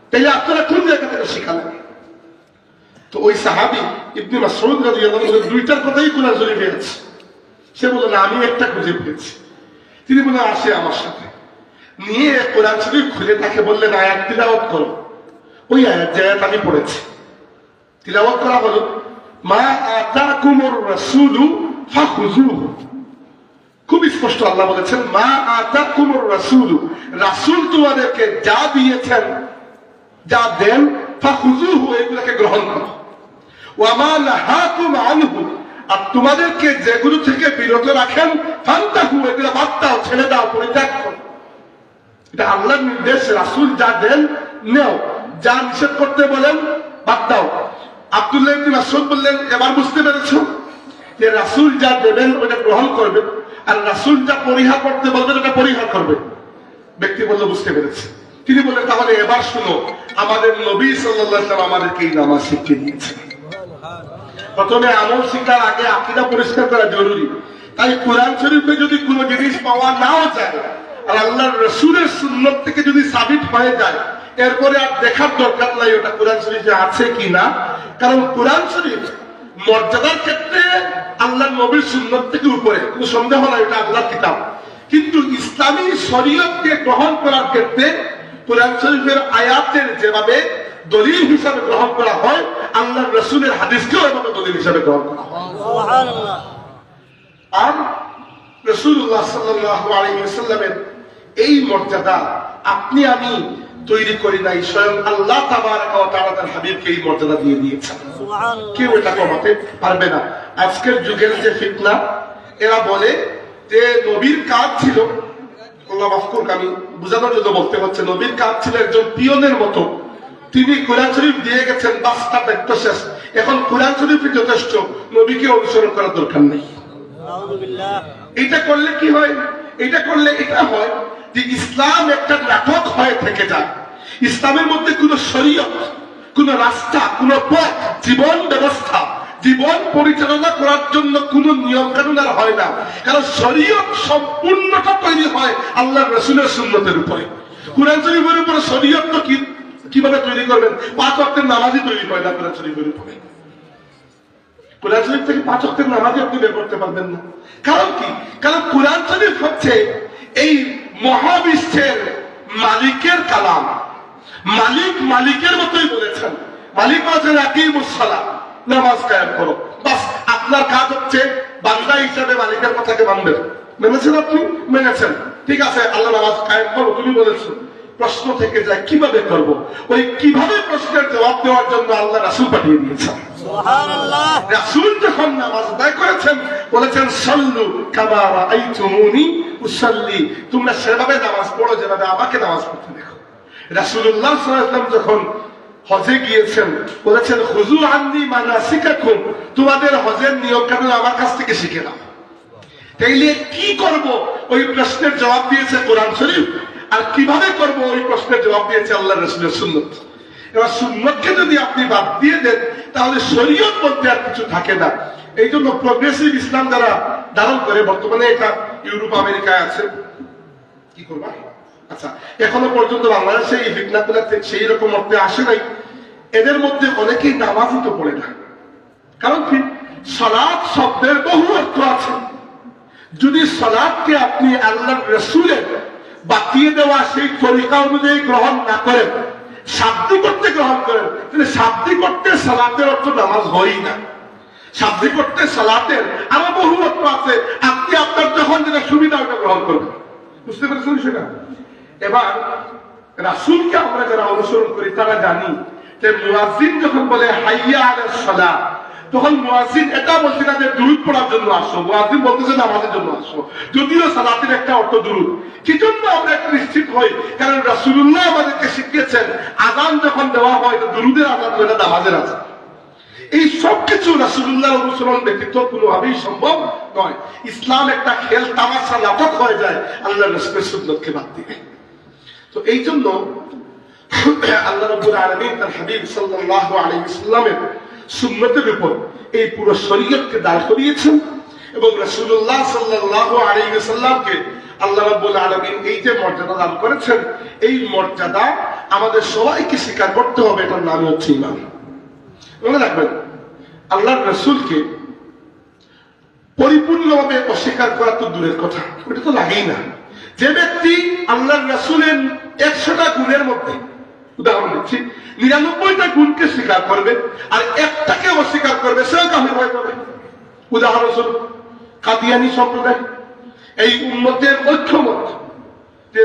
তাইলে আপনারা কোন জায়গা থেকে শিখালেন? তো ওই সাহাবী ইবনে মাসউদ রাদিয়াল্লাহু আনহু দুইটার কথাই কোরআন শরীফে আছে। সে বলল না, আমি একটা খুঁজে পেয়েছি। তিনি বললেন আসে আমার সাথে, নিয়ে কোরআন শরীফ খুলে তাকে বললেন আয়াত তিলাওয়াত করো। ওই আয়াত যে আয়াত আমি পড়েছি তিলাওয়াত করা হলো, মা আতাকুমুর রাসূলু ফাখুযুহু। খুব স্পষ্ট আল্লাহ বলেছেন মা আতাকুমুর রাসূলু, রাসূল তোমাদেরকে যা দিয়েছেন, যা দেন, ফাখুযুহু, এগুলোকে গ্রহণ করো। ওয়া মা নাহাকুম আনহু, আর তোমাদেরকে যেগুলো থেকে বিরত রাখেন, ফান্তাহু, এগুলো বাদ দাও, ছেড়ে দাও, পরিত্যাগ করো। এটা আল্লাহর নির্দেশ। রাসূল যা দেন নেও, যা নিষেধ করতে বলেন বাদ দাও। আব্দুল্লাহ ইবনে মাসউদ বললেন এবার বুঝতে পেরেছো যে রাসূল যা দেবেন ওটা গ্রহণ করবে, আর রাসূল যা পরিহার করতে বলবেন ওটা পরিহার করবে। ব্যক্তি বলল বুঝতে পেরেছে। তিনি বললেন তাহলে এবার শুনো, আমাদের নবী সাল্লাল্লাহু আলাইহি ওয়াসাল্লাম আমাদেরকে এই নামাজ শিখিয়ে দিয়েছেন। প্রথমে আমল শিখার আগে আকীদা পরিষ্কার করা জরুরি। তাই কোরআন শরীফে যদি কোনো জিনিস পাওয়া নাও যায়, আর আল্লাহর রাসূলের সুন্নাত থেকে যদি সাবিত হয়ে যায়, এরপরে আর দেখার দরকার নাই ওটা কোরআন শরীফে আছে কি না। কারণ কোরআন শরীফ মর্যাদার ক্ষেত্রে আল্লাহর নবীর সুন্নাত থেকে উপরে, কোনো সন্দেহ নাই, এটা আল্লাহর কিতাব। কিন্তু ইসলামী শরীয়তকে গ্রহণ করার ক্ষেত্রে কোরআন শরীফের আয়াতের যেভাবে দলিল হিসাবে গ্রহণ করা হয়, আল্লাহর রাসূলের হাদিসকেও এভাবে দলিল হিসাবে গ্রহণ করা হয়। সুবহানাল্লাহ। আর রাসূলুল্লাহ সাল্লাল্লাহু আলাইহি ওয়াসাল্লামের এই মর্যাদা আপনি আমি তৈরি করি নাই, স্বয়ং আল্লাহ তাবারাক ওয়া তাআলা তার হাবিবকে এই মর্যাদা দিয়ে দিয়েছেন। সুবহানাল্লাহ। কেউ এটা কমাতে পারবে না। আজকের যুগের যে ফিতনা, এরা বলে যে নবীর কাজ ছিল, আল্লাহ মাফ করুক আমি বুঝানোর জন্য বলতে হচ্ছে, নবীর কাজ ছিল একজন পিয়নের মতো, তিনি কোরআন শরীফ দিয়ে গেছেন, বাস তার দায়িত্ব শেষ, এখন কোরআন শরীফই যথেষ্ট, নবীকে অনুসরণ করার দরকার নেই। এটা করলে কি হয়? এটা করলে এটা হয় যে ইসলাম একটা নাটক হয়ে থেকে যায়। ইসলামের মধ্যে কোন শরীয়ত, কোন রাস্তা, কোন পথ, জীবন ব্যবস্থা জীবন পরিচালনা করার জন্য কোন নিয়ম কানুন আর হয় না, কারণ শরীয়ত সম্পূর্ণটা তৈরি হয় আল্লাহ রসুলের সুন্নতের উপরে। কুরআন শরীফের উপরে শরীয়ত তো কিভাবে তৈরি করবেন? 5 ওয়াক্তের নামাজই তৈরি হয় না কুরআন শরীফের উপরে। কুরআন শরীফ থেকে 5 ওয়াক্তের নামাজই আপনি বের করতে পারবেন না। কারণ কি? কারণ কুরআন শরীফ হচ্ছে এই মহাবিশ্বের মালিকের কালাম। মালিক মালিকের মতোই বলেছেন। মালিক বলেছেন আকিমুস সালাত, নামাজ কায়েম করো। বাস, আপনার কাজ হচ্ছে বান্দা হিসাবে মালিকের কথাকে মানবেন। মেনেছেন? আপনি মেনেছেন, ঠিক আছে, আল্লাহ নামাজ কায়েম করো তুমি বলেছো। প্রশ্ন থেকে যায় কিভাবে করব? ওই কিভাবে প্রশ্নের জবাব দেওয়ার জন্য আল্লাহ রাসূল পাঠিয়ে দিয়েছেন। সুবহানাল্লাহ। রাসূল যখন নামাজ আদায় করেছেন বলেছেন সাল্লু কামা রাআইতুমুনি উসাল্লি, তোমরা সেভাবে নামাজ পড়ো যেভাবে আমাকে নামাজ পড়তে দেখো। রাসূলুল্লাহ সাল্লাল্লাহু আলাইহি ওয়াসাল্লাম যখন হজে গিয়েছেন বলেছেন খুযু আন্নী মানাসিকাকুম, তোমাদের হজের নিয়ম কানুন আমার কাছ থেকে শিখে নাও। তাইলে কি করব? ওই প্রশ্নের জবাব দিয়েছে কোরআন শরীফ। আর কিভাবে করব? ওই প্রশ্নের জবাব দিয়েছে আল্লাহ রাসূলের সুন্নাত। এবার সুন্নাতকে যদি আপনি বাদ দিয়ে দেন তাহলে শরীয়ত বলতে আর কিছু থাকে না। এই জন্য প্রগ্রেসিভ ইসলাম যারা ধারণ করে, বর্তমানে এটা ইউরোপ আমেরিকায় আছে, কি করবা? আচ্ছা, এখনো পর্যন্ত বাংলাদেশে এই ফিতনাগুলো সেই রকম অর্থে আসে নাই। এদের মধ্যে অনেকেই নামাজই তো পড়ে না। কারণ কি? সালাত শব্দের বহু অর্থ আছে। যদি সালাতকে আপনি আল্লাহর রাসূলের বাতিয়ে দেওয়া সেই তরিকা অনুযায়ী গ্রহণ না করেন, শাব্দিক অর্থে গ্রহণ করেন, তাহলে শাব্দিক অর্থে সালাতের অর্থ নামাজ হয়ই না। শাব্দিক অর্থে সালাতের আরো বহু অর্থ আছে। আপনি আপনার যখন যেটা সুবিধা ওটা গ্রহণ করবেন। বুঝতে পেরেছেন সেটা? এবার রাসূলকে আমরা যারা অনুসরণ করি তারা জানি যে মুয়াজ্জিন যখন বলে হাইয়া আলাস সালাহ, তখন মুয়াজ্জিন এটা বলছে না যে দুরূদ পড়ার জন্য আসো, মুয়াজ্জিন বলতেছে নামাজের জন্য আসো। যদিও সালাতের একটা অর্থ দুরূদ। কি জন্য আমরা একটু নিশ্চিত হই? কারণ রাসূলুল্লাহ আমাদেরকে শিখিয়েছেন আযান যখন দেওয়া হয় তো দুরূদের আযান হয় না, নামাজের আযান। এই সব কিছু রাসূলুল্লাহর অনুসরণ ব্যতীত কোনোভাবেই সম্ভব নয়। ইসলাম একটা খেল তামাশা নাটক হয়ে যায় আল্লাহ রাসূলের সুন্নাতকে বাদ দিয়ে। তো এই জন্য আল্লাহ রাব্বুল আলামিন তার হাবিব সাল্লাল্লাহু আলাইহি ওয়াসাল্লামের সুন্নতের উপর এই পুরো শরীয়তকে দাঁড় করিয়েছেন এবং রাসূলুল্লাহ সাল্লাল্লাহু আলাইহি ওয়াসাল্লামকে আল্লাহ রাব্বুল আলামিন এই যে মর্যাদা দান করেছেন, এই মর্যাদা আমাদের সবাইকে স্বীকার করতে হবে। এটার নাম হচ্ছে ঈমান। মনে রাখবেন, আল্লাহর রাসূলকে পরিপূর্ণভাবে অস্বীকার করা তো দূরের কথা, ওটা তো লাগেই না। যে ব্যক্তি আল্লাহর রাসূলের 100টা গুণের মধ্যে, উদাহরণ দিচ্ছি, 99টা গুণকে স্বীকার করবে আর একটাকে অস্বীকার করবে, সেও কাফির হয়ে যাবে। উদাহরণস্বরূপ কাদিয়ানী সম্প্রদায়, এই উম্মতের ঐক্যমত, যে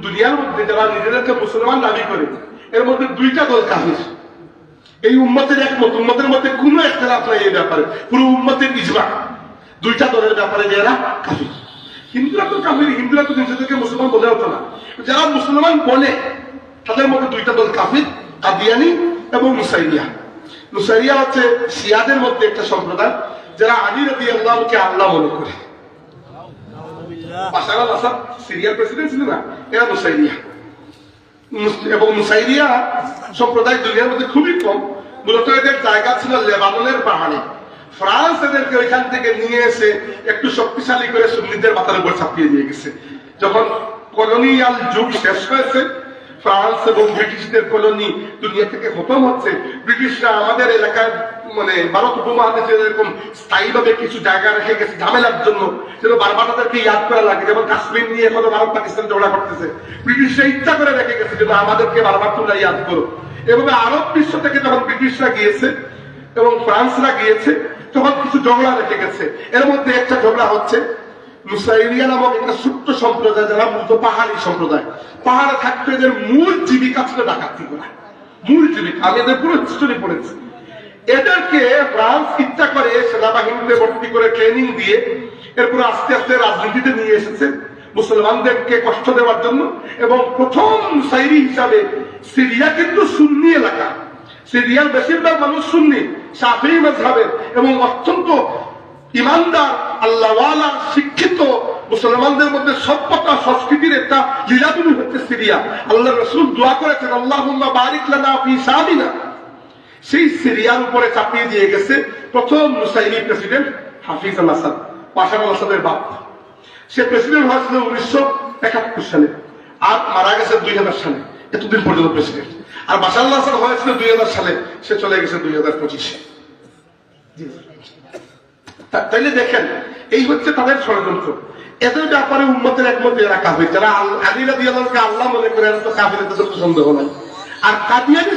দুনিয়ার মধ্যে যারা নিজেদেরকে মুসলমান দাবি করে এর মধ্যে 2টা দল কাফির। এই উম্মতের একমত, উম্মতের মধ্যে কোনো ইখতিলাফ নাই এই ব্যাপারে, পুরো উম্মতের ইজমা 2টা দলের ব্যাপারে যে এরা কাফির। হিন্দুরা তো কাফির, হিন্দুরা তো নিজেদেরকে মুসলমান বলে হতো না। যারা মুসলমান বলে তাদের মধ্যে 2টা দল কাফির, কাদিয়ানী এবং নুসাইরিয়া। নুসাইরিয়া হচ্ছে শিয়াদের মধ্যে একটা সম্প্রদায় যারা আলী রাদিয়াল্লাহুকে আল্লাহ মনে করে। বাশার আল আসাদ সিরিয়ার প্রেসিডেন্ট ছিলেন না, এরা নুসাইরিয়া। এবং নুসাইরিয়া সম্প্রদায় দুনিয়ার মধ্যে খুবই কম। মূলত এদের জায়গা ছিল লেবাননের পাহাড়ে। ফ্রান্স এদেরকে ওইখান থেকে নিয়ে এসে একটু শক্তিশালী করে সুন্নিদের মাথার উপর চাপিয়ে দিয়ে গেছে। যখন কলোনিয়াল যুগ শেষ হয়েছে, ফ্রান্স এবং ব্রিটিশদের কলোনি দুনিয়া থেকে খতম হচ্ছে, ব্রিটিশরা আমাদের এলাকার মানে ভারত উপমহাদেশে এরকম স্থায়ীভাবে কিছু জায়গা রেখে গেছে ঝামেলার জন্য, যেন বারবার তাদেরকে ইয়াদ করা লাগে। যেমন কাশ্মীর নিয়ে এখনো ভারত পাকিস্তান ঝগড়া করতেছে, ব্রিটিশরা ইচ্ছা করে রেখে গেছে যেন আমাদেরকে বারবার তোমরা ইয়াদ করো। এভাবে আরব বিশ্ব থেকে যখন ব্রিটিশরা গিয়েছে এবং ফ্রান্সরা গিয়েছে তখন কিছু ঝগড়া রেখে গেছে। এর মধ্যে একটা ঝগড়া হচ্ছে নুসাইরিয়া নামক একটা ছোট্ট সম্প্রদায়, যারা মূলত পাহাড়ি সম্প্রদায়। পাহাড়ে থাকতে এদের মূল জীবিকা ছিল ডাকাতি করা, মূল জীবিকা। আমি এদের পুরো হিস্টোরি পড়েছি। এদেরকে ফ্রান্স ইচ্ছা করে সেনাবাহিনীতে ভর্তি করে ট্রেনিং দিয়ে এরপর আস্তে আস্তে রাজনীতিতে নিয়ে এসেছে মুসলমানদেরকে কষ্ট দেওয়ার জন্য। এবং প্রথম নুসাইরি হিসাবে সিরিয়া কিন্তু সুন্নি এলাকা, সিরিয়ার বেশিরভাগ মানুষ সুন্নি শাফিঈ মাযহাবের এবং অত্যন্ত ইমানদার আল্লাহওয়ালা শিক্ষিত মুসলমানদের মধ্যে সভ্যতা সংস্কৃতির একটা লীলাভূমি হচ্ছে সিরিয়া। আল্লাহ রাসূল দোয়া করেছেন আল্লাহুম্মা বারিক লানা ফি শামিনা, সেই সিরিয়ার উপরে চাপিয়ে দিয়ে গেছে প্রথম নুসাইরি প্রেসিডেন্ট হাফিজ আল আসাদ, বাশার আল আসাদের বাপ। সে প্রেসিডেন্ট হয়েছিল 1971 সালে আর মারা গেছে 2000 সালে, এতদিন পর্যন্ত প্রেসিডেন্ট। আর বাশার আল আসাদ হয়েছিল 2000 সালে, সে চলে গেছে 2025-এ। তাইলে দেখেন, এই হচ্ছে তাদের ষড়যন্ত্র। এদের ব্যাপারে উম্মতের একমত এরা কাফির, যারা আলী রাদিয়াল্লাহু আনহুকে আল্লাহ মনে করে এরা তো কাফির, এদের তো সন্দেহ নাই। আর কাদিয়ানি